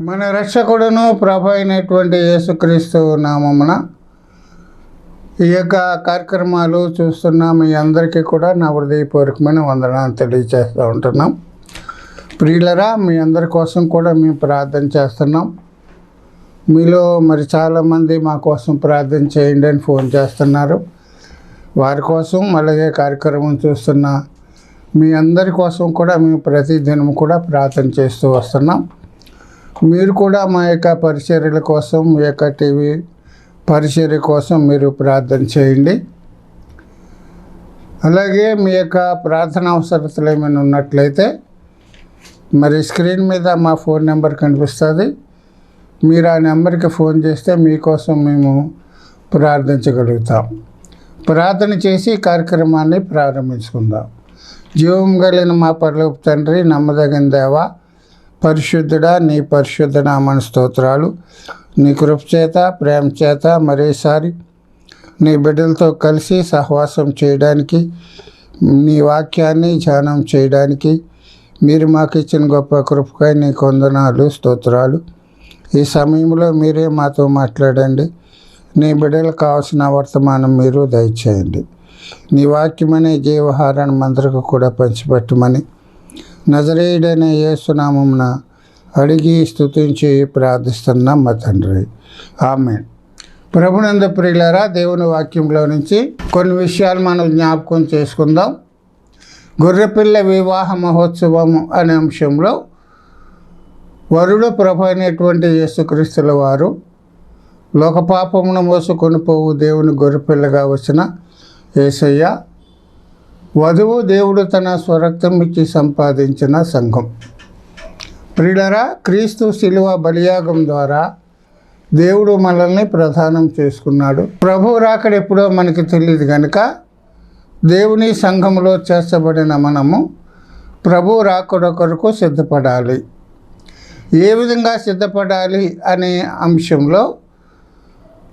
మన రక్షకుడును ప్రభు అయినటువంటి యేసుక్రీస్తు నామమున ఈ యొక్క కార్యక్రమాలు చూస్తున్న మీ అందరికీ కూడా నా హృదయపూర్వకమైన వందనాలు తెలియజేస్తూ ఉంటున్నాం. ప్రియులరా, మీ అందరి కోసం కూడా మేము ప్రార్థన చేస్తున్నాం. మీలో మరి చాలామంది మా కోసం ప్రార్థన చేయండి అని ఫోన్ చేస్తున్నారు. వారి కోసం అలాగే కార్యక్రమం చూస్తున్న మీ అందరి కోసం కూడా మేము ప్రతిదినం కూడా ప్రార్థన చేస్తూ వస్తున్నాం. మీరు కూడా మా యొక్క పరిచర్యల కోసం, మీ యొక్క టీవీ పరిచర్య కోసం మీరు ప్రార్థన చేయండి. అలాగే మీ యొక్క ప్రార్థన అవసరతలు ఏమైనా ఉన్నట్లయితే మరి స్క్రీన్ మీద మా ఫోన్ నెంబర్ కనిపిస్తుంది. మీరు ఆ నెంబర్కి ఫోన్ చేస్తే మీకోసం మేము ప్రార్థించగలుగుతాం. ప్రార్థన చేసి కార్యక్రమాన్ని ప్రారంభించుకుందాం. జీవం కలిగిన మా పరలోక తండ్రి, నమ్మదగిన దేవా, పరిశుద్ధుడా, నీ పరిశుద్ధ నామని స్తోత్రాలు. నీ కృప చేత, ప్రేమ చేత మరోసారి నీ బిడ్డలతో కలిసి సహవాసం చేయడానికి, నీ వాక్యాన్ని ధ్యానం చేయడానికి మీరు మాకు ఇచ్చిన గొప్ప కృపకై నీకు వందనాలు, స్తోత్రాలు. ఈ సమయంలో మీరే మాతో మాట్లాడండి. నీ బిడ్డలకు కావాల్సిన వర్తమానం మీరు దయచేయండి. నీ వాక్యమనే జీవహారాన్ని మందరికి కూడా పంచిపెట్టమని నజరేయుడైన యేసునామమున అడిగి స్తుతించి ప్రార్థిస్తున్నాం మా తండ్రి, ఆమేన్. ప్రభునందు ప్రియులారా, దేవుని వాక్యంలో నుంచి కొన్ని విషయాలు మనం జ్ఞాపకం చేసుకుందాం. గొర్రెపిల్ల వివాహ మహోత్సవము అనే అంశంలో వరుడు ప్రభు అయినటువంటి యేసుక్రీస్తుల వారు లోకపాపమును మోసుకొని పోవు దేవుని గొర్రెపిల్లగా వచ్చిన యేసయ్య, వధువు దేవుడు తన స్వరక్తం ఇచ్చి సంపాదించిన సంఘం. ప్రియులారా, క్రీస్తు శిలువ బలియాగం ద్వారా దేవుడు మనల్ని ప్రదానం చేసుకున్నాడు. ప్రభు రాకడ ఎప్పుడో మనకి తెలియదు కనుక దేవుని సంఘంలో చేర్చబడిన మనము ప్రభు రాకడ కొరకు సిద్ధపడాలి. ఏ విధంగా సిద్ధపడాలి అనే అంశంలో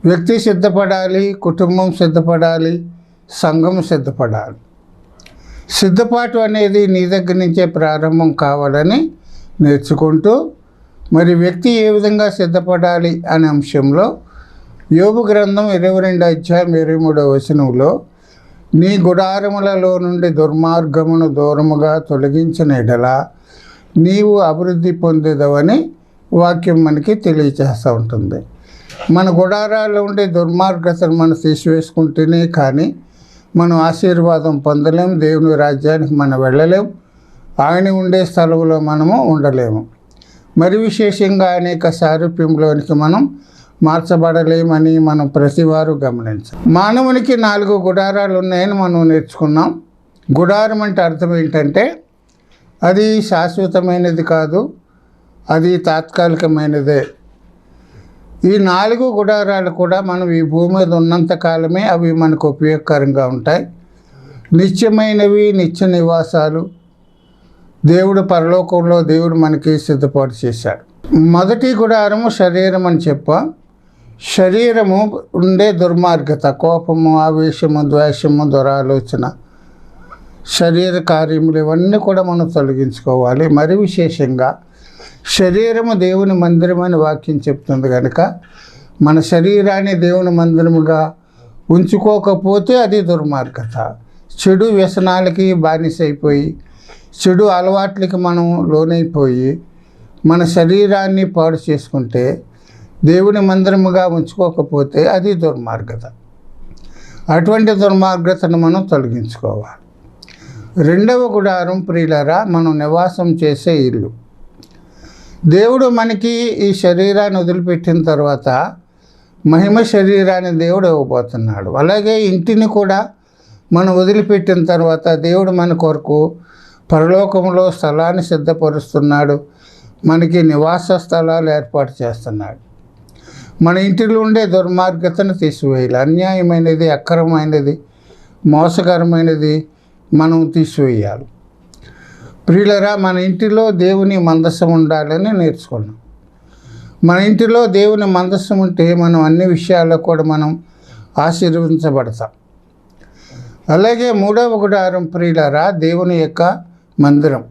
వ్యక్తి సిద్ధపడాలి, కుటుంబం సిద్ధపడాలి, సంఘం సిద్ధపడాలి. సిద్ధపాటు అనేది నీ దగ్గర నుంచే ప్రారంభం కావాలని నేర్చుకుంటూ మరి వ్యక్తి ఏ విధంగా సిద్ధపడాలి అనే అంశంలో యోబు గ్రంథం 22 అధ్యాయం 23వ వచనంలో, నీ గుడారములలో నుండి దుర్మార్గమును దూరముగా తొలగించిన ఎడల నీవు అభివృద్ధి పొందేదవని వాక్యం మనకి తెలియజేస్తూ ఉంటుంది. మన గుడారాల్లో ఉండే దుర్మార్గతను మనం తీసివేసుకుంటేనే కానీ మనం ఆశీర్వాదం పొందలేము, దేవుని రాజ్యానికి మనం వెళ్ళలేము, ఆయన ఉండే స్థలంలో మనము ఉండలేము. మరి విశేషంగా అనేక సారూప్యంలోనికి మనం మార్చబడలేమని మనం ప్రతివారు గమనించాలి. మానవునికి 4 గుడారాలు ఉన్నాయని మనం నేర్చుకున్నాం. గుడారం అంటే అర్థం ఏంటంటే అది శాశ్వతమైనది కాదు, అది తాత్కాలికమైనదే. ఈ 4 గుడారాలు కూడా మనం ఈ భూమి మీద ఉన్నంత కాలమే అవి మనకు ఉపయోగకరంగా ఉంటాయి. నిత్యమైనవి, నిత్య నివాసాలు దేవుడు పరలోకంలో దేవుడు మనకి సిద్ధపాటు చేశాడు. మొదటి గుడారము శరీరం అని చెప్పాం. శరీరము ఉండే దుర్మార్గత, కోపము, ఆవేశము, ద్వేషము, దురాలోచన, శరీర కార్యములు ఇవన్నీ కూడా మనం తొలగించుకోవాలి. మరి విశేషంగా శరీరము దేవుని మందిరమని వాక్యం చెప్తుంది కనుక మన శరీరాన్ని దేవుని మందిరముగా ఉంచుకోకపోతే అది దుర్మార్గత. చెడు వ్యసనాలకి బానిసైపోయి, చెడు అలవాట్లకి మనం లోనైపోయి మన శరీరాన్ని పాడు చేసుకుంటే, దేవుని మందిరముగా ఉంచుకోకపోతే అది దుర్మార్గత. అటువంటి దుర్మార్గతను మనం తొలగించుకోవాలి. రెండవ గుడారం ప్రియులారా, మనం నివాసం చేసే ఇల్లు. దేవుడు మనకి ఈ శరీరాన్ని వదిలిపెట్టిన తర్వాత మహిమ శరీరాన్ని దేవుడు ఇవ్వబోతున్నాడు. అలాగే ఇంటిని కూడా మనం వదిలిపెట్టిన తర్వాత దేవుడు మన కొరకు పరలోకంలో స్థలాన్ని సిద్ధపరుస్తున్నాడు, మనకి నివాస స్థలాలు ఏర్పాటు చేస్తున్నాడు. మన ఇంటిలో ఉండే దుర్మార్గతను తీసివేయాలి. అన్యాయమైనది, అక్రమమైనది, మోసకరమైనది మనం తీసివేయాలి. ప్రియులరా, మన ఇంటిలో దేవుని మందసం ఉండాలని నేర్చుకున్నాం. మన ఇంటిలో దేవుని మందసం ఉంటే మనం అన్ని విషయాల్లో కూడా మనం ఆశీర్వదించబడతాం. అలాగే 3వ గుడారం ప్రియులరా, దేవుని యొక్క మందిరం.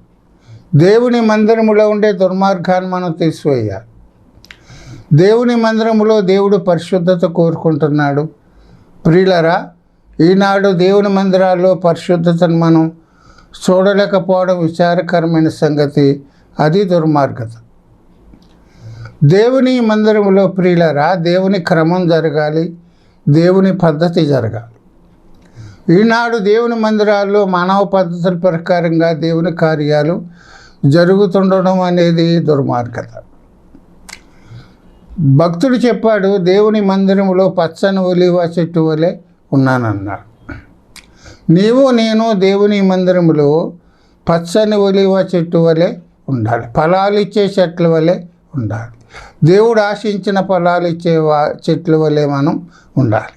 దేవుని మందిరములో ఉండే దుర్మార్గాన్ని మనం తీసివేయాలి. దేవుని మందిరములో దేవుడు పరిశుద్ధత కోరుకుంటున్నాడు. ప్రియులరా, ఈనాడు దేవుని మందిరాల్లో పరిశుద్ధతను మనం చూడలేకపోవడం విచారకరమైన సంగతి. అది దుర్మార్గత. దేవుని మందిరములో ప్రియులరా, దేవుని క్రమం జరగాలి, దేవుని పద్ధతి జరగాలి. ఈనాడు దేవుని మందిరాల్లో మానవ పద్ధతుల ప్రకారంగా దేవుని కార్యాలు జరుగుతుండడం అనేది దుర్మార్గత. భక్తుడు చెప్పాడు, దేవుని మందిరములో పచ్చని ఒలీవ చెట్టు వలె ఉన్నానన్నాడు. నీవు నేను దేవుని మందిరములో పచ్చని ఒలీవ చెట్టు వలె ఉండాలి. ఫలాలు ఇచ్చే చెట్ల వలె ఉండాలి. దేవుడు ఆశించిన ఫలాలు ఇచ్చే చెట్ల వలె మనం ఉండాలి.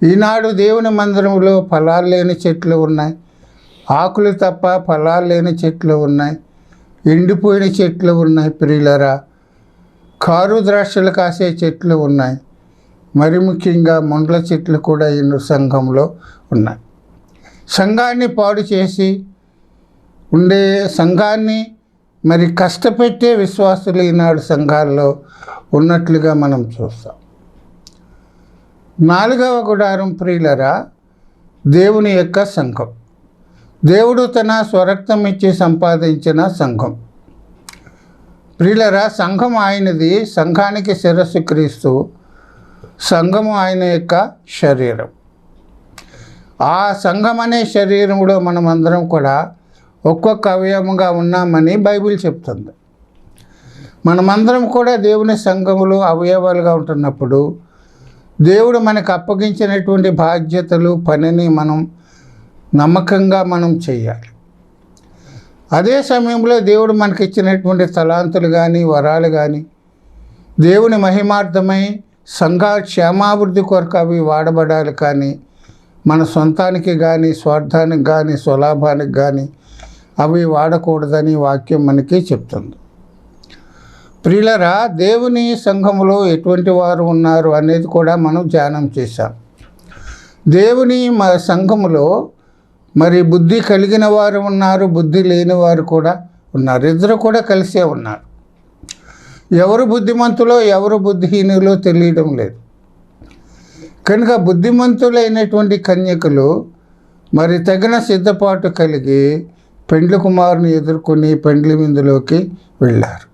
ఈనాడు దేవుని మందిరంలో ఫలాలు లేని చెట్లు ఉన్నాయి. ఆకులు తప్ప ఫలాలు లేని చెట్లు ఉన్నాయి. ఎండిపోయిన చెట్లు ఉన్నాయి. ప్రియులరా, కారు ద్రాక్షలు కాసే చెట్లు ఉన్నాయి. మరి ముఖ్యంగా ముండ్ల చెట్లు కూడా ఈ సంఘంలో ఉన్నాయి. సంఘాన్ని పాడు చేసి ఉండే సంఘాన్ని మరి కష్టపెట్టే విశ్వాసులు ఈనాడు సంఘాల్లో ఉన్నట్లుగా మనం చూస్తాం. 4వ గుడారం ప్రియులరా, దేవుని యొక్క సంఘం. దేవుడు తన స్వరక్తం ఇచ్చి సంపాదించిన సంఘం. ప్రియులరా, సంఘం ఆయనది. సంఘానికి శిరస్సు క్రీస్తు. సంఘము ఆయన యొక్క శరీరం. ఆ సంఘం అనే శరీరంలో మనమందరం కూడా ఒక్కొక్క అవయవంగా ఉన్నామని బైబిల్ చెప్తుంది. మనమందరం కూడా దేవుని సంఘములో అవయవాలుగా ఉంటున్నప్పుడు దేవుడు మనకు అప్పగించినటువంటి బాధ్యతలు, పనిని మనం నమ్మకంగా మనం చేయాలి. అదే సమయంలో దేవుడు మనకి ఇచ్చినటువంటి తలాంతులు కానీ వరాలు కానీ దేవుని మహిమార్థమై సంఘ క్షేమాభివృద్ధి కొరకు అవి వాడబడాలి. కానీ మన సొంతానికి కానీ స్వార్థానికి కానీ స్వలాభానికి కానీ అవి వాడకూడదని వాక్యం మనకి చెప్తుంది. ప్రియులరా, దేవుని సంఘములో ఎటువంటి వారు ఉన్నారు అనేది కూడా మనం ధ్యానం చేశాం. దేవుని సంఘములో మరి బుద్ధి కలిగిన వారు ఉన్నారు, బుద్ధి లేని వారు కూడా ఉన్నారు. ఇద్దరు కూడా కలిసే ఉన్నారు. ఎవరు బుద్ధిమంతులో ఎవరు బుద్ధిహీనులో తెలియడం లేదు. కనుక బుద్ధిమంతులైనటువంటి కన్యకులు మరి తగిన సిద్ధపాటు కలిగి పెండ్లి కుమారుని ఎదుర్కొని పెండ్లి విందులోకి వెళ్ళారు.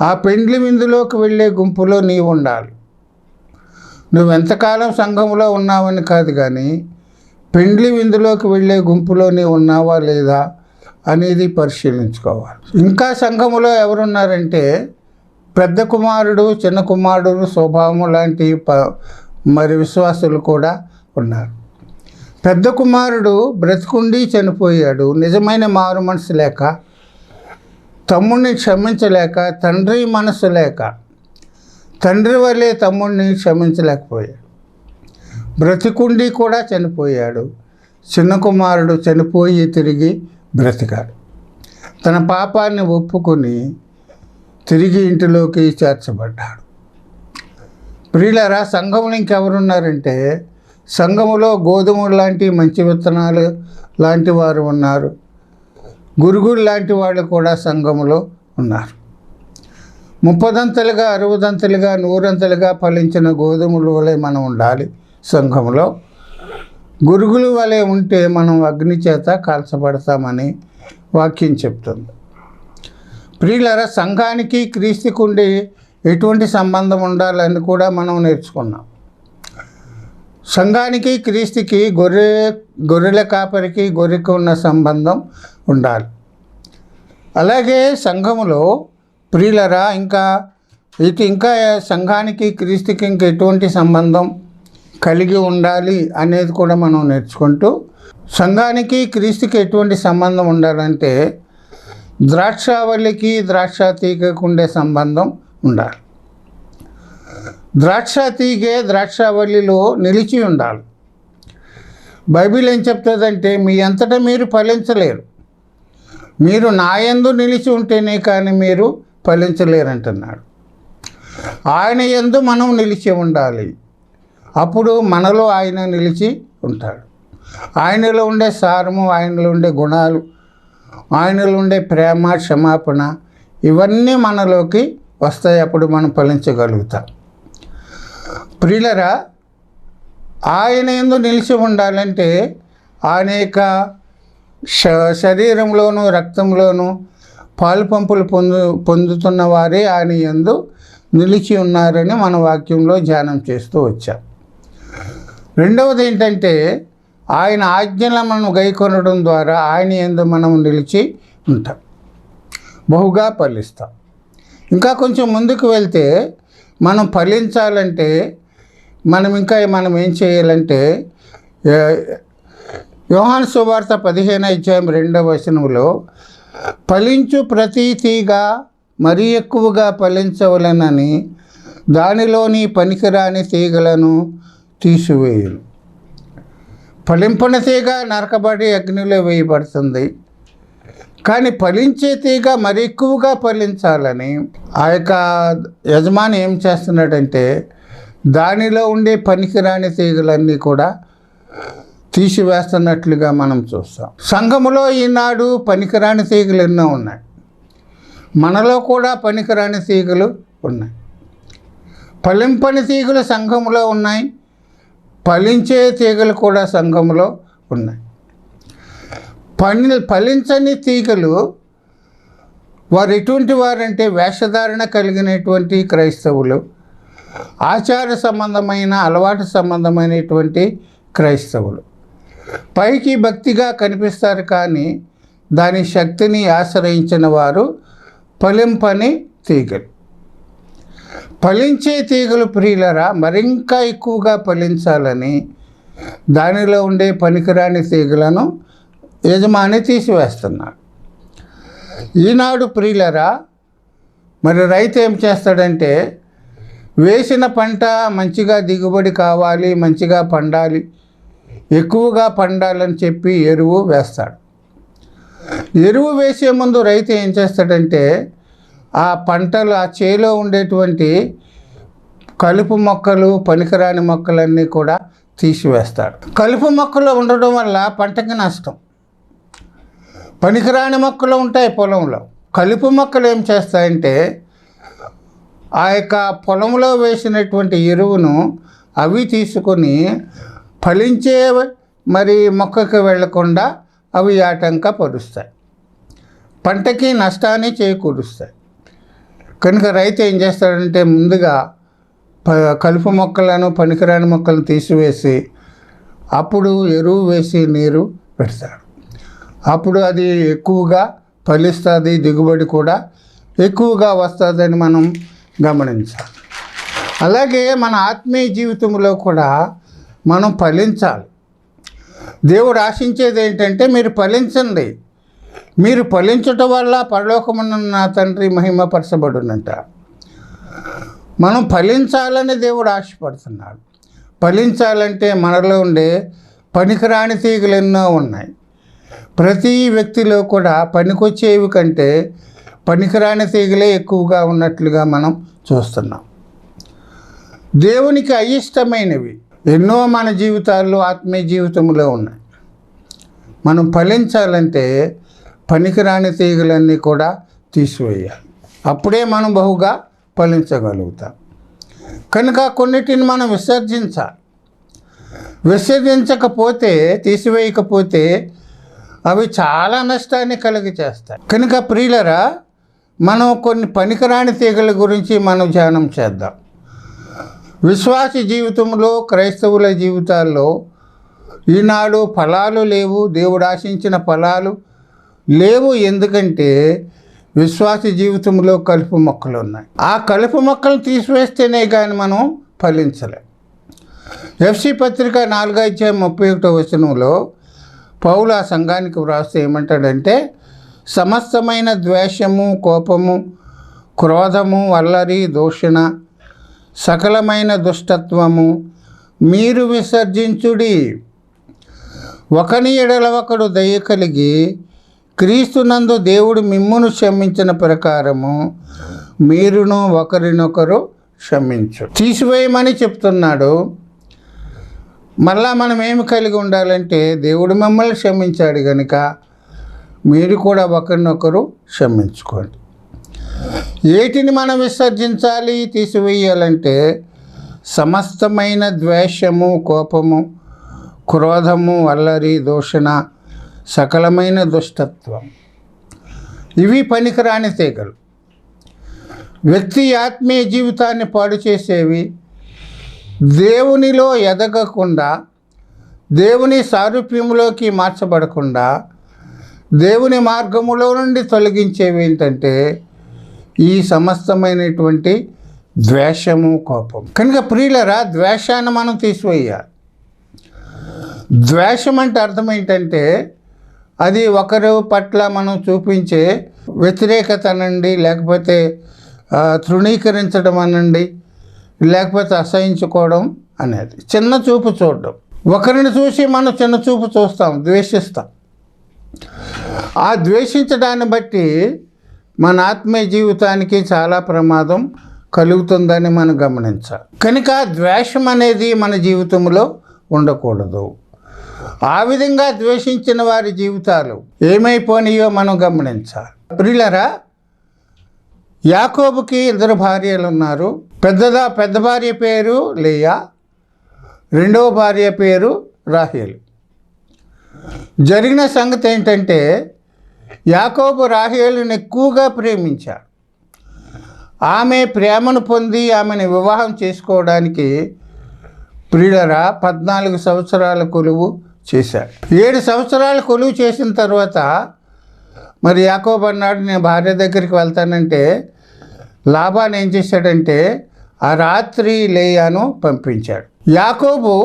ఆ పెండ్లి విందులోకి వెళ్ళే గుంపులో నీవు ఉండాలి. నువ్వెంతకాలం సంఘంలో ఉన్నావని కాదు, కానీ పెండ్లి విందులోకి వెళ్ళే గుంపులో నీవు ఉన్నావా లేదా అనేది పరిశీలించుకోవాలి. ఇంకా సంఘములో ఎవరున్నారంటే పెద్ద కుమారుడు, చిన్న కుమారుడు స్వభావం లాంటి మరి విశ్వాసులు కూడా ఉన్నారు. పెద్ద కుమారుడు బ్రతికుండి చనిపోయాడు. నిజమైన మారు మనసు లేక, తమ్ముడిని క్షమించలేక, తండ్రి మనసు లేక తండ్రి వల్లే తమ్ముడిని క్షమించలేకపోయాడు. బ్రతికుండి కూడా చనిపోయాడు. చిన్న కుమారుడు చనిపోయి తిరిగి బ్రతికాడు. తన పాపాన్ని ఒప్పుకొని తిరిగి ఇంటిలోకి చేర్చబడ్డాడు. ప్రియులరా, సంఘంలో ఇంకెవరున్నారంటే సంఘములో గోధుమలు లాంటి మంచి విత్తనాలు లాంటి వారు ఉన్నారు. గురుగులు లాంటి వాళ్ళు కూడా సంఘములో ఉన్నారు. 30దంతలుగా 60దంతలుగా 100దంతలుగా ఫలించిన గోధుమల వలె మనం ఉండాలి. సంఘంలో గురుగుల వలె ఉంటే మనం అగ్ని చేత కాల్చబడతామని వాక్యం చెప్తుంది. ప్రియులరా, సంఘానికి క్రీస్తుకు ఉండే ఎటువంటి సంబంధం ఉండాలని కూడా మనం నేర్చుకున్నాం. సంఘానికి క్రీస్తుకి గొర్రెల కాపరికి గొర్రెకు ఉన్న సంబంధం ఉండాలి. అలాగే సంఘములో ప్రియులరా ఇంకా సంఘానికి క్రీస్తుకి ఇంకా ఎటువంటి సంబంధం కలిగి ఉండాలి అనేది కూడా మనం నేర్చుకుంటూ, సంఘానికి క్రీస్తుకి ఎటువంటి సంబంధం ఉండాలంటే ద్రాక్షావల్లికి ద్రాక్ష తీగకు ఉండే సంబంధం ఉండాలి. ద్రాక్ష తీగే ద్రాక్షావల్లిలో నిలిచి ఉండాలి. బైబిల్ ఏం చెప్తుందంటే మీ అంతటా మీరు ఫలించలేరు, మీరు నా యందు నిలిచి ఉంటేనే కానీ మీరు ఫలించలేరంటున్నాడు. ఆయన యందు మనం నిలిచి ఉండాలి. అప్పుడు మనలో ఆయన నిలిచి ఉంటాడు. ఆయనలో ఉండే సారము, ఆయనలో ఉండే గుణాలు, ఆయనలో ఉండే ప్రేమ, క్షమాపణ ఇవన్నీ మనలోకి వస్తాయి. అప్పుడు మనం ఫలించగలుగుతాం. ప్రియులరా, ఆయన యందు నిలిచి ఉండాలంటే ఆయన యొక్క శరీరంలోనూ రక్తంలోనూ పాలు పంపులు పొందుతున్న వారే ఆయన యందు నిలిచి ఉన్నారని మన వాక్యంలో ధ్యానం చేస్తూ వచ్చాం. రెండవది ఏంటంటే, ఆయన ఆజ్ఞలను మనం గైకొనడం ద్వారా ఆయన యందు మనం నిలిచి ఉంటాం, బహుగా ఫలిస్తాం. ఇంకా కొంచెం ముందుకు వెళ్తే మనం ఫలించాలంటే మనం ఏం చేయాలంటే, యోహాను సువార్త 15:2 ఫలించు ప్రతి తీగ మరీ ఎక్కువగా ఫలించవలెనని దానిలోని పనికిరాని తీగలను తీసివేయును. ఫలింపని తీగ నరకబడి అగ్నిలో వేయబడుతుంది. కానీ ఫలించే తీగ మరి ఎక్కువగా ఫలించాలని ఆ యొక్క యజమాని ఏం చేస్తున్నాడంటే, దానిలో ఉండే పనికిరాని తీగలన్నీ కూడా తీసివేస్తున్నట్లుగా మనం చూస్తాం. సంఘములో ఈనాడు పనికిరాని తీగలు ఎన్నో ఉన్నాయి. మనలో కూడా పనికిరాని తీగలు ఉన్నాయి. ఫలింపని తీగలు సంఘములో ఉన్నాయి, ఫలించే తీగలు కూడా సంఘములో ఉన్నాయి. ఫలించని తీగలు వారు ఎటువంటి వారంటే వేషధారణ కలిగినటువంటి క్రైస్తవులు, ఆచార సంబంధమైన అలవాటు సంబంధమైనటువంటి క్రైస్తవులు. పైకి భక్తిగా కనిపిస్తారు, కానీ దాని శక్తిని ఆశ్రయించిన వారు ఫలింపని తీగలు. ఫలించే తీగలు ప్రియులరా మరింకా ఎక్కువగా ఫలించాలని దానిలో ఉండే పనికిరాని తీగలను యజమాని తీసివేస్తున్నాడు. ఈనాడు ప్రియులరా, మరి రైతు ఏం చేస్తాడంటే, వేసిన పంట మంచిగా దిగుబడి కావాలి, మంచిగా పండాలి, ఎక్కువగా పండాలని చెప్పి ఎరువు వేస్తాడు. ఎరువు వేసే ముందు రైతు ఏం చేస్తాడంటే, ఆ పంటలు ఆ చేలో ఉండేటువంటి కలుపు మొక్కలు, పనికిరాని మొక్కలన్నీ కూడా తీసివేస్తాడు. కలుపు మొక్కలు ఉండడం వల్ల పంటకి నష్టం. పనికిరాని మొక్కలు ఉంటాయి పొలంలో. కలుపు మొక్కలు ఏం చేస్తాయంటే, ఆ యొక్క పొలంలో వేసినటువంటి ఎరువును అవి తీసుకొని ఫలించే మరి మొక్కకు వెళ్లకుండా అవి ఆటంకపరుస్తాయి, పంటకి నష్టాన్ని చేకూరుస్తాయి. కనుక రైతు ఏం చేస్తాడంటే, ముందుగా కలుపు మొక్కలను, పనికిరాని మొక్కలను తీసివేసి అప్పుడు ఎరువు వేసి నీరు పెడతాడు. అప్పుడు అది ఎక్కువగా ఫలిస్తుంది, దిగుబడి కూడా ఎక్కువగా వస్తుందని మనం గమనించాలి. అలాగే మన ఆత్మీయ జీవితంలో కూడా మనం ఫలించాలి. దేవుడు ఆశించేది ఏంటంటే, మీరు ఫలించండి, మీరు ఫలించటం వల్ల పరలోకమున్న నా తండ్రి మహిమపరచబడునంట. మనం ఫలించాలని దేవుడు ఆశపడుతున్నాడు. ఫలించాలంటే మనలో ఉండే పనికిరాని తీగలు ఎన్నో ఉన్నాయి. ప్రతి వ్యక్తిలో కూడా పనికొచ్చేవి కంటే పనికిరాని తీగలే ఎక్కువగా ఉన్నట్లుగా మనం చూస్తున్నాం. దేవునికి అయిష్టమైనవి ఎన్నో మన జీవితాల్లో, ఆత్మీయ జీవితంలో ఉన్నాయి. మనం ఫలించాలంటే పనికిరాని తీగలన్నీ కూడా తీసివేయాలి. అప్పుడే మనం బహుగా ఫలించగలుగుతాం. కనుక కొన్నిటిని మనం విసర్జించాలి. విసర్జించకపోతే, తీసివేయకపోతే అవి చాలా నష్టాన్ని చేస్తాయి. కనుక ప్రియులరా, మనం కొన్ని పనికిరాని తీగల గురించి మనం ధ్యానం చేద్దాం. విశ్వాస జీవితంలో, క్రైస్తవుల జీవితాల్లో ఈనాడు ఫలాలు లేవు, దేవుడు ఆశించిన ఫలాలు లేవు. ఎందుకంటే విశ్వాస జీవితంలో కలుపు మొక్కలు ఉన్నాయి. ఆ కలుపు మొక్కలు తీసివేస్తేనే కానీ మనం ఫలించలేం. ఎఫ్సి పత్రిక 4:31 పౌలు ఆ సంఘానికి వ్రాస్తే ఏమంటాడంటే, సమస్తమైన ద్వేషము, కోపము, క్రోధము, అల్లరి, దూషణ, సకలమైన దుష్టత్వము మీరు విసర్జించుడి. ఒకని ఎడల ఒకడు దయ కలిగి క్రీస్తునందు దేవుడు మిమ్మును క్షమించిన ప్రకారము మీరును ఒకరినొకరు క్షమించు. తీసివేయమని చెప్తున్నాడు. మళ్ళా మనం ఏమి కలిగి ఉండాలంటే, దేవుడు మిమ్మల్ని క్షమించాడు కనుక మీరు కూడా ఒకరినొకరు క్షమించుకోండి. ఏటిని మనం విసర్జించాలి, తీసివేయాలంటే సమస్తమైన ద్వేషము, కోపము, క్రోధము, అల్లరి, దూషణ, సకలమైన దుష్టత్వం. ఇవి పనికిరాని తీగలు. వ్యక్తి ఆత్మీయ జీవితాన్ని పాడు చేసేవి. దేవునిలో ఎదగకుండా, దేవుని సారూప్యంలోకి మార్చబడకుండా, దేవుని మార్గములో నుండి తొలగించేవి ఏంటంటే ఈ సమస్తమైనటువంటి ద్వేషము, కోపం. కనుక ప్రియులరా, ద్వేషాన్ని మనం తీసివేయాలి. ద్వేషం అంటే అర్థం ఏంటంటే అది ఒకరి పట్ల మనం చూపించే వ్యతిరేకత అనండి, లేకపోతే తృణీకరించడం అనండి, లేకపోతే అసహించుకోవడం అనేది. చిన్న చూపు చూడడం. ఒకరిని చూసి మనం చిన్న చూపు చూస్తాం, ద్వేషిస్తాం. ఆ ద్వేషించడాన్ని బట్టి మన ఆత్మీయ జీవితానికి చాలా ప్రమాదం కలుగుతుందని మనం గమనించాలి. కనుక ద్వేషం అనేది మన జీవితంలో ఉండకూడదు. ఆ విధంగా ద్వేషించిన వారి జీవితాలు ఏమైపోయినాయో మనం గమనించాలి. ప్రియులరా, యాకోబుకి 2 భార్యలు ఉన్నారు. పెద్ద భార్య పేరు లేయా, రెండవ భార్య పేరు రాహేలు. జరిగిన సంగతి ఏంటంటే యాకోబు రాహేలుని ఎక్కువగా ప్రేమించాడు. ఆమె ప్రేమను పొంది ఆమెను వివాహం చేసుకోవడానికి ప్రియులరా 14 సంవత్సరాల కొలువు చేశాడు. 7 సంవత్సరాల కొలువు చేసిన తర్వాత మరి యాకోబు అన్నాడు, నేను భార్య దగ్గరికి వెళ్తానంటే లాబాను ఏం చేశాడంటే ఆ రాత్రి లేయాను పంపించాడు. యాకోబు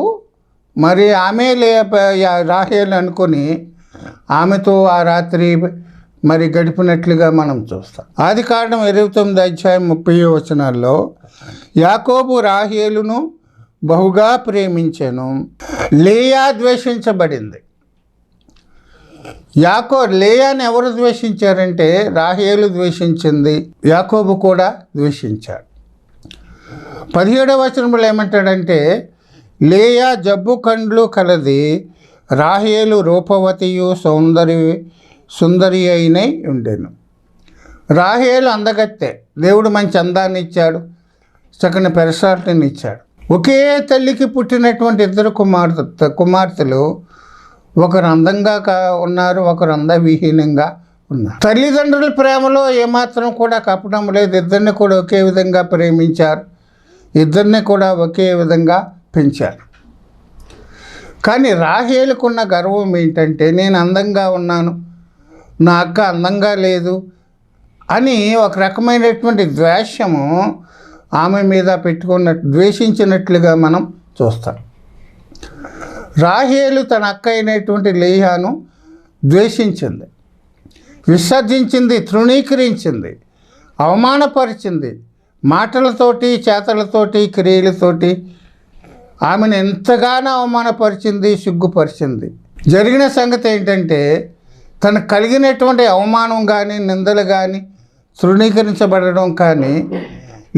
మరి ఆమె రాహేలు అనుకొని ఆమెతో ఆ రాత్రి మరి గడిపినట్లుగా మనం చూస్తాం. ఆదికాండం 29 అధ్యాయం 30 వచనాల్లో యాకోబు రాహేలును బహుగా ప్రేమించెను, లేయా ద్వేషించబడింది. లేయాని ఎవరు ద్వేషించారంటే రాహేలు ద్వేషించింది, యాకోబు కూడా ద్వేషించాడు. 17వ వచనంలో ఏమంటాడంటే లేయా జబ్బు కండ్లు కలది, రాహేలు రూపవతియు సుందరి అయినై ఉండెను. రాహేలు అందగత్తె, దేవుడు మంచి అందాన్ని ఇచ్చాడు, చక్కని పెరసాటిని ఇచ్చాడు. ఒకే తల్లికి పుట్టినటువంటి 2 కుమార్తెలు ఒకరు అందంగా ఉన్నారు, ఒకరు అందవిహీనంగా ఉన్నారు. తల్లిదండ్రుల ప్రేమలో ఏమాత్రం కూడా కపటం లేదు. ఇద్దరిని కూడా ఒకే విధంగా ప్రేమించారు, ఇద్దరిని కూడా ఒకే విధంగా పెంచారు. కానీ రాహేలుకున్న గర్వం ఏంటంటే నేను అందంగా ఉన్నాను, నా అక్క అందంగా లేదు అని ఒక రకమైనటువంటి ద్వేషము ఆమె మీద ద్వేషించినట్లుగా మనం చూస్తాం. రాహేలు తన అక్క అయినటువంటి లేయాను ద్వేషించింది, విసర్జించింది, తృణీకరించింది, అవమానపరిచింది. మాటలతోటి, చేతలతోటి, క్రియలతోటి ఆమెను ఎంతగానో అవమానపరిచింది, సిగ్గుపరిచింది. జరిగిన సంగతి ఏంటంటే తనకు కలిగినటువంటి అవమానం కానీ, నిందలు కానీ, తృణీకరించబడడం కానీ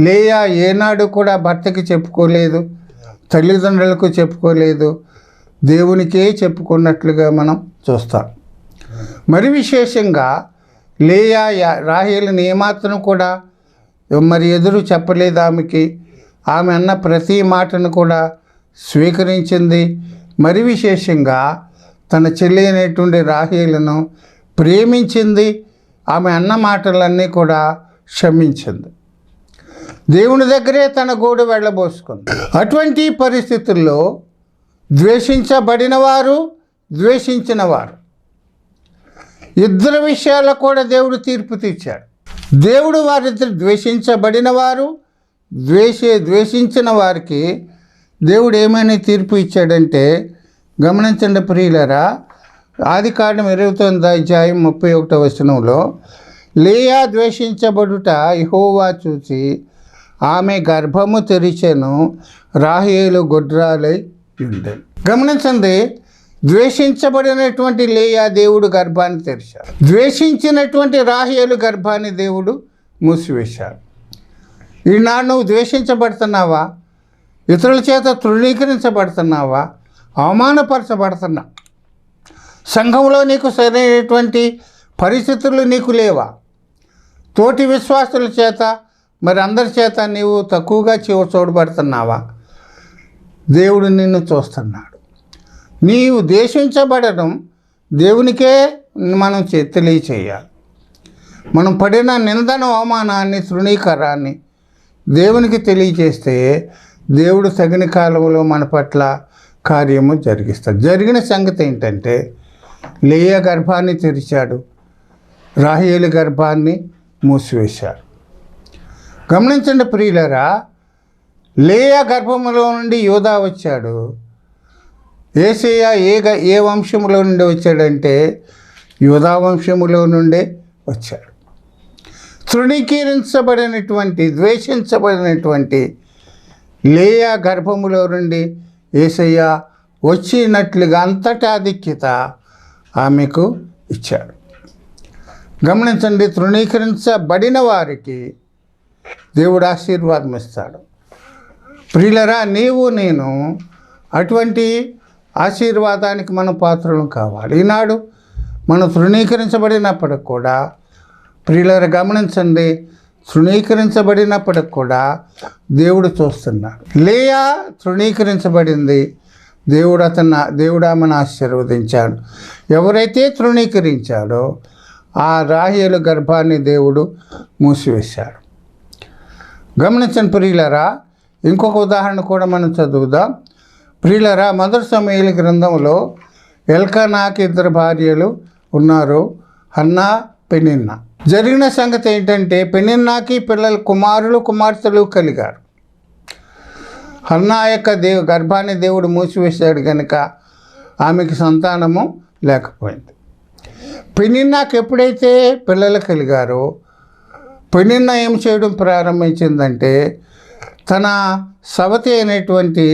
లేయా ఏనాడు కూడా భర్తకి చెప్పుకోలేదు, తల్లిదండ్రులకు చెప్పుకోలేదు, దేవునికే చెప్పుకున్నట్లుగా మనం చూస్తాం. మరి విశేషంగా లేయా రాహేలుని ఏమాత్రం కూడా మరి ఎదురు చెప్పలేదు. ఆమె అన్న ప్రతి మాటను కూడా స్వీకరించింది. మరి విశేషంగా తన చెల్లి అనేటువంటి రాహేలును ప్రేమించింది. ఆమె అన్న మాటలన్నీ కూడా క్షమించింది. దేవుని దగ్గరే తన గోడు వెళ్ళబోసుకుంది. అటువంటి పరిస్థితుల్లో ద్వేషించబడిన వారు, ద్వేషించిన వారు ఇద్దరు విషయాల్లో కూడా దేవుడు తీర్పు తీర్చాడు. దేవుడు వారిద్దరు ద్వేషించబడిన వారు, ద్వేషించిన వారికి దేవుడు ఏమైనా తీర్పు ఇచ్చాడంటే గమనించండి ప్రియులరా. ఆదికాండం 29 అధ్యాయం 31వ వచనంలో లేయా ద్వేషించబడుట యెహోవా చూసి ఆమె గర్భము తెరిచెను, రాహేలు గొడ్రాలై ఉండెను. గమనించండి, ద్వేషించబడినటువంటి లేయా దేవుడు గర్భాన్ని తెరిచాడు, ద్వేషించినటువంటి రాహేలు గర్భాన్ని దేవుడు మూసివేశాడు. ఈనాడు నువ్వు ద్వేషించబడుతున్నావా? ఇతరుల చేత తృణీకరించబడుతున్నావా? అవమానపరచబడుతున్నా? సంఘంలో నీకు సరైనటువంటి పరిస్థితులు నీకు లేవా? తోటి విశ్వాసుల చేత మరి అందరి చేత నీవు తక్కువగా చూడబడుతున్నావా? దేవుడు నిన్ను చూస్తున్నాడు. నీవు ద్వేషించబడడం దేవునికే మనం తెలియచేయాలి. మనం పడిన నిందను, అవమానాన్ని, తృణీకరాన్ని దేవునికి తెలియచేస్తే దేవుడు తగిన కాలంలో మన పట్ల కార్యము జరిగిస్తాడు. జరిగిన సంగతి ఏంటంటే లేయా గర్భాన్ని తెరిచాడు, రాహేలు గర్భాన్ని మూసివేశాడు. గమనించండి ప్రియులరా, లేయా గర్భములో నుండి యూదా వచ్చాడు. యేసయ్య ఏ వంశములో నుండి వచ్చాడంటే యూదా వంశములో నుండే వచ్చాడు. తృణీకరించబడినటువంటి, ద్వేషించబడినటువంటి లేయా గర్భములో నుండి యేసయ్య వచ్చినట్లుగా అంతటా ఆధిక్యత ఆమెకు ఇచ్చాడు. గమనించండి, తృణీకరించబడిన వారికి దేవుడు ఆశీర్వాదం ఇస్తాడు. ప్రియులరా, నీవు నేను అటువంటి ఆశీర్వాదానికి మనం పాత్రలు కావాలి. ఈనాడు మనం తృణీకరించబడినప్పటికి కూడా, ప్రియులరా గమనించండి, తృణీకరించబడినప్పటికి కూడా దేవుడు చూస్తున్నాడు. లేయా తృణీకరించబడింది, దేవుడు ఆమెను ఆశీర్వదించాడు. ఎవరైతే తృణీకరించాడో ఆ రాహేలు గర్భాన్ని దేవుడు మూసివేశాడు. గమనించండి ప్రియులరా, ఇంకొక ఉదాహరణ కూడా మనం చదువుదాం. ప్రియులరా, మొదటి సమూయేలు గ్రంథంలో ఎల్కానాకి 2 భార్యలు ఉన్నారు, హన్నా, పెనిన్నా. జరిగిన సంగతి ఏంటంటే పెనిన్నాకి పిల్లలు, కుమారులు, కుమార్తెలు కలిగారు. హన్నా యొక్క గర్భాన్ని దేవుడు మూసివేశాడు కనుక ఆమెకి సంతానము లేకపోయింది. పెనిన్నాకి ఎప్పుడైతే పిల్లలు కలిగారో పెనిన్నా ఏం చేయడం ప్రారంభించిందంటే తన సవతి అయినటువంటి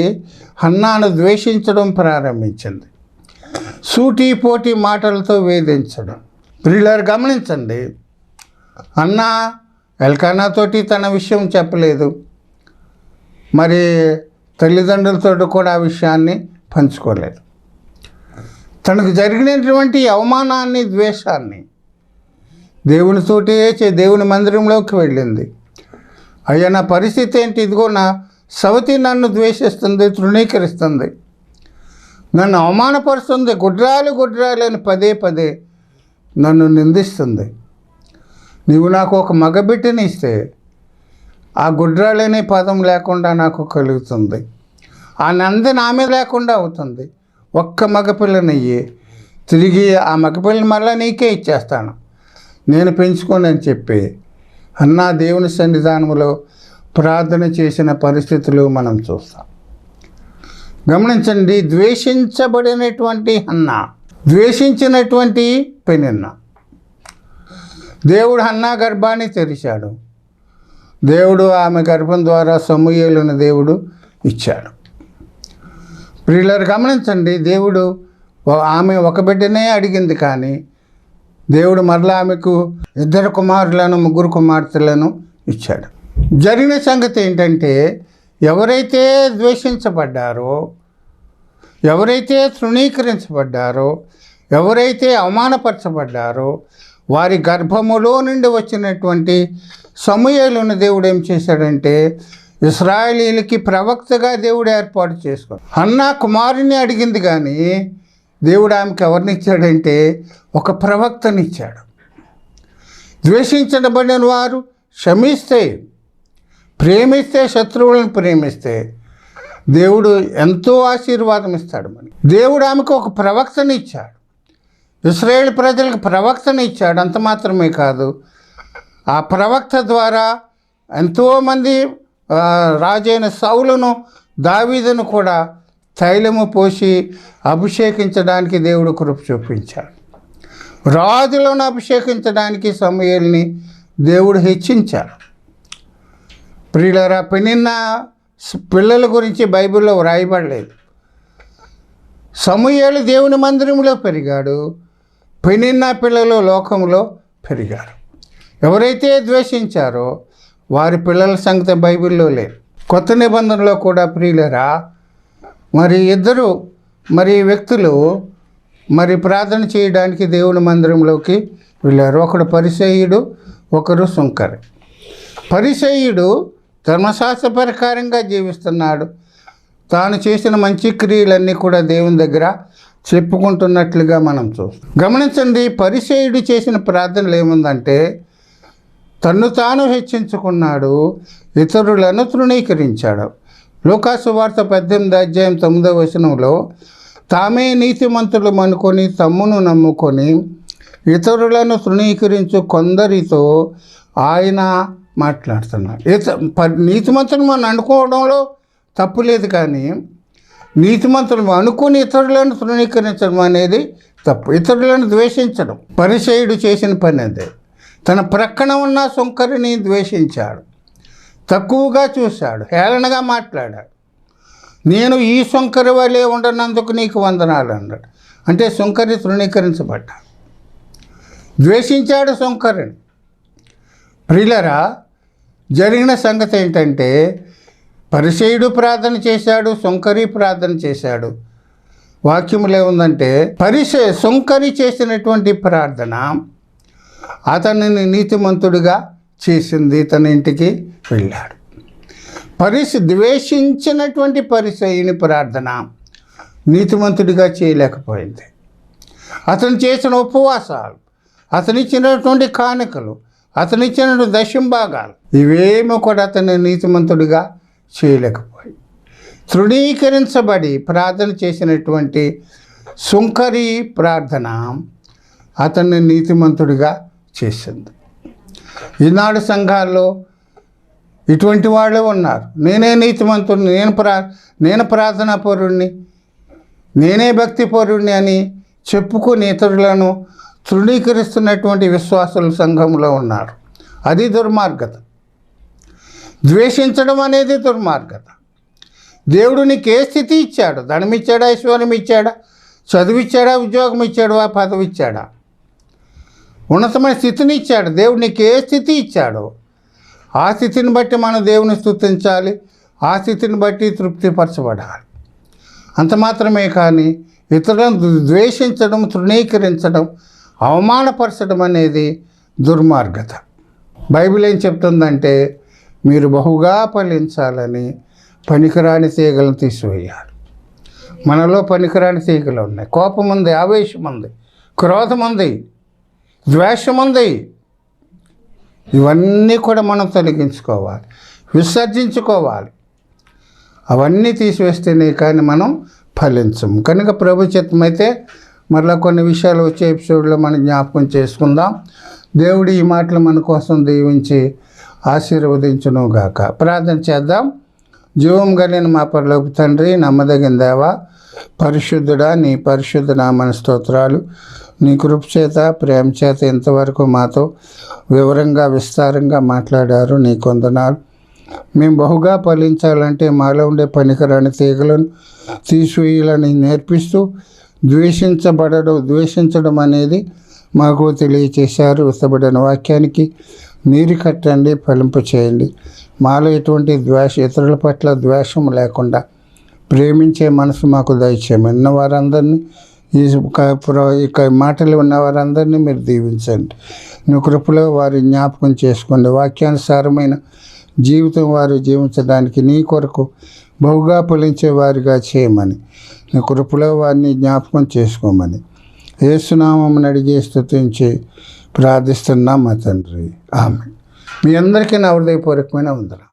హన్నాను ద్వేషించడం ప్రారంభించింది. సూటి పోటీ మాటలతో వేధించడం. ప్రియులారు గమనించండి, హన్నా ఎల్కానాతోటి తన విషయం చెప్పలేదు, మరి తల్లిదండ్రులతో కూడా ఆ విషయాన్ని పంచుకోలేదు. తనకు జరిగినటువంటి అవమానాన్ని, ద్వేషాన్ని దేవునితోటే దేవుని మందిరంలోకి వెళ్ళింది. అయ్యా, నా పరిస్థితి ఏంటి? ఇదిగో నా సవతి నన్ను ద్వేషిస్తుంది, తృణీకరిస్తుంది, నన్ను అవమానపరుస్తుంది, గుడ్రాలు అని పదే పదే నన్ను నిందిస్తుంది. నీవు నాకు ఒక మగబిడ్డని ఇస్తే ఆ గుడ్రాలనే పదం లేకుండా నాకు కలుగుతుంది, ఆ నంద నా మీద లేకుండా అవుతుంది. ఒక్క మగపిల్లనయ్యి తిరిగి ఆ మగపిల్లని మళ్ళీ నీకే ఇచ్చేస్తాను, నేను పెంచుకోను అని చెప్పి హన్నా దేవుని సన్నిధానంలో ప్రార్థన చేసిన పరిస్థితులు మనం చూస్తాం. గమనించండి, ద్వేషించబడినటువంటి హన్నా, ద్వేషించినటువంటి పెనిన్నా. దేవుడు హన్నా గర్భాన్ని తెరిచాడు. దేవుడు ఆమె గర్భం ద్వారా సమూయేలును దేవుడు ఇచ్చాడు. ప్రియులారు గమనించండి, దేవుడు ఆమె ఒక బిడ్డనే అడిగింది, కానీ దేవుడు మరలా ఆమెకు 2 కుమారులను, 3 కుమార్తెలను ఇచ్చాడు. జరిగిన సంగతి ఏంటంటే ఎవరైతే ద్వేషించబడ్డారో, ఎవరైతే తృణీకరించబడ్డారో, ఎవరైతే అవమానపరచబడ్డారో వారి గర్భములో నుండి వచ్చినటువంటి సమూయేలును దేవుడు ఏం చేశాడంటే ఇశ్రాయేలీలకి ప్రవక్తగా దేవుడు ఏర్పాటు చేసుకో. హన్నా కుమారుని అడిగింది, కానీ దేవుడు ఆమెకు ఎవరిని ఇచ్చాడంటే ఒక ప్రవక్తనిచ్చాడు. ద్వేషించబడిన వారు క్షమిస్తే, ప్రేమిస్తే, శత్రువులను ప్రేమిస్తే దేవుడు ఎంతో ఆశీర్వాదం ఇస్తాడు. మనకి దేవుడు ఆమెకు ఒక ప్రవక్తని ఇచ్చాడు, ఇశ్రాయేలు ప్రజలకు ప్రవక్తని ఇచ్చాడు. అంత మాత్రమే కాదు, ఆ ప్రవక్త ద్వారా ఎంతోమంది రాజైన సౌలును, దావీదును కూడా తైలము పోసి అభిషేకించడానికి దేవుడు కృప చూపించాడు. రాజులను అభిషేకించడానికి సమూయేలుని దేవుడు హెచ్చించాడు. ప్రియులారా, పెనిన్నా పిల్లల గురించి బైబిల్లో వ్రాయబడలేదు. సమూయేలు దేవుని మందిరంలో పెరిగాడు, పెనిన్నా పిల్లలు లోకంలో పెరిగారు. ఎవరైతే ద్వేషించారో వారి పిల్లల సంగతి బైబిల్లో లేదు. కొత్త నిబంధనలో కూడా ప్రియులరా, మరి 2 వ్యక్తులు ప్రార్థన చేయడానికి దేవుని మందిరంలోకి వెళ్ళారు. ఒకడు పరిసయ్యుడు, ఒకరు సుంకరి. పరిసయ్యుడు ధర్మశాస్త్ర ప్రకారంగా జీవిస్తున్నాడు. తాను చేసిన మంచి క్రియలన్నీ కూడా దేవుని దగ్గర చెప్పుకుంటున్నట్లుగా మనం చూస్తాం. గమనించండి, పరిసయ్యుడు చేసిన ప్రార్థనలు ఏముందంటే తన్ను తాను హెచ్చించుకున్నాడు, ఇతరులను తృణీకరించాడు. లూకాసు వార్త 18:9 తామే నీతిమంతులు అనుకొని తమ్మును నమ్ముకొని ఇతరులను తృణీకరించు కొందరితో ఆయన మాట్లాడుతున్నాడు. నీతిమంతులు మనం అనుకోవడంలో తప్పు లేదు, కానీ నీతిమంతులు అనుకుని ఇతరులను తృణీకరించడం అనేది తప్పు. ఇతరులను ద్వేషించడం పరిసయ్యుడు చేసిన పని అదే. తన ప్రక్కన ఉన్న సుంకరిని ద్వేషించాడు, తక్కువగా చూశాడు, హేళనగా మాట్లాడాడు. నేను ఈ సుంకరి వలె ఉండనందుకు నీకు వందనాలు అన్నాడు. అంటే సుంకరి తృణీకరించబడ్డాడు, ద్వేషించాడు సుంకరిని. ప్రియులరా, జరిగిన సంగతి ఏంటంటే పరిసయ్యుడు ప్రార్థన చేశాడు, సుంకరి ప్రార్థన చేశాడు. వాక్యములు ఏముందంటే సుంకరి చేసినటువంటి ప్రార్థన అతనిని నీతిమంతుడిగా చేసింది. తన ఇంటికి వెళ్ళాడు. ద్వేషించినటువంటి పరిసయ్యుని ప్రార్థన నీతిమంతుడిగా చేయలేకపోయింది. అతను చేసిన ఉపవాసాలు, అతనిచ్చినటువంటి కానుకలు, అతనిచ్చినటువంటి దశంభాగాలు ఇవేమో కూడా అతన్ని నీతిమంతుడిగా చేయలేకపోయి తృణీకరించబడి ప్రార్థన చేసినటువంటి సుంకరి ప్రార్థన అతన్ని నీతిమంతుడిగా చేసింది. ఈనాడు సంఘాల్లో ఇటువంటి వాళ్ళే ఉన్నారు. నేనే నీతిమంతుడిని, నేను ప్రార్థనా పరుడిని, నేనే భక్తి పరుడిని అని చెప్పుకొని ఇతరులను తృణీకరిస్తున్నటువంటి విశ్వాసుల సంఘంలో ఉన్నారు. అది దుర్మార్గత. ద్వేషించడం అనేది దుర్మార్గత. దేవుడు నీకు ఏ స్థితి ఇచ్చాడు? ధనం ఇచ్చాడా, ఐశ్వర్యం ఇచ్చాడా, చదువు ఇచ్చాడా, ఉద్యోగం ఇచ్చాడు, ఆ పదవి ఇచ్చాడా, ఉన్నతమైన స్థితిని ఇచ్చాడు. దేవుడు నీకు ఏ స్థితి ఇచ్చాడో ఆ స్థితిని బట్టి మనం దేవుని స్తుతించాలి, ఆ స్థితిని బట్టి తృప్తిపరచబడాలి. అంత మాత్రమే కానీ ఇతరులను ద్వేషించడం, తృణీకరించడం, అవమానపరచడం అనేది దుర్మార్గత. బైబిల్ ఏం చెప్తుందంటే మీరు బహుగా ఫలించాలని పనికిరాని తీగలను తీసివేయాలి. మనలో పనికిరాని తీగలు ఉన్నాయి. కోపం ఉంది, ఆవేశం ఉంది, క్రోధం ఉంది, ద్వేషం ఉంది. ఇవన్నీ కూడా మనం తొలగించుకోవాలి, విసర్జించుకోవాలి. అవన్నీ తీసివేస్తేనే కానీ మనం ఫలించము. కనుక ప్రభు చిత్తమైతే మరలా కొన్ని విషయాలు వచ్చే ఎపిసోడ్లో మనం జ్ఞాపకం చేసుకుందాం. దేవుడు ఈ మాటలు మన కోసం దీవించి ఆశీర్వదించునుగాక. ప్రార్థన చేద్దాం. జీవం కలిగిన మా పరలోక తండ్రి, నమ్మదగిన దేవా, పరిశుద్ధుడా, నీ పరిశుద్ధ నామన స్తోత్రాలు. నీ కృప చేత, ప్రేమ చేత ఇంతవరకు మాతో వివరంగా విస్తారంగా మాట్లాడారు. నీ వందనాలు. మేము బహుగా ఫలించాలంటే మాలో ఉండే పనికిరాని తీగలను తీసివేయాలని నేర్పిస్తూ ద్వేషించడం అనేది మాకు తెలియచేశారు. విస్తబడిన వాక్యానికి నీరు కట్టండి, ఫలింపు చేయండి. మాలో ఎటువంటి ఇతరుల పట్ల ద్వేషం లేకుండా ప్రేమించే మనసు మాకు దయచేయమని ఉన్న వారందరినీ, ఇక మాటలు ఉన్న వారందరినీ మీరు దీవించండి. నీ కృపలో వారి జ్ఞాపకం చేసుకోండి. వాక్యానుసారమైన జీవితం వారు జీవించడానికి నీ కొరకు బహుగా ఫలించే వారిగా చేయమని, నీ కృపలో వారిని జ్ఞాపకం చేసుకోమని యేసునామమున అడిగి స్తుతించి ప్రార్థిస్తున్నాం మా తండ్రి. ఆమేన్. మీ అందరికీ నా హృదయపూర్వకమైన వందనాలు.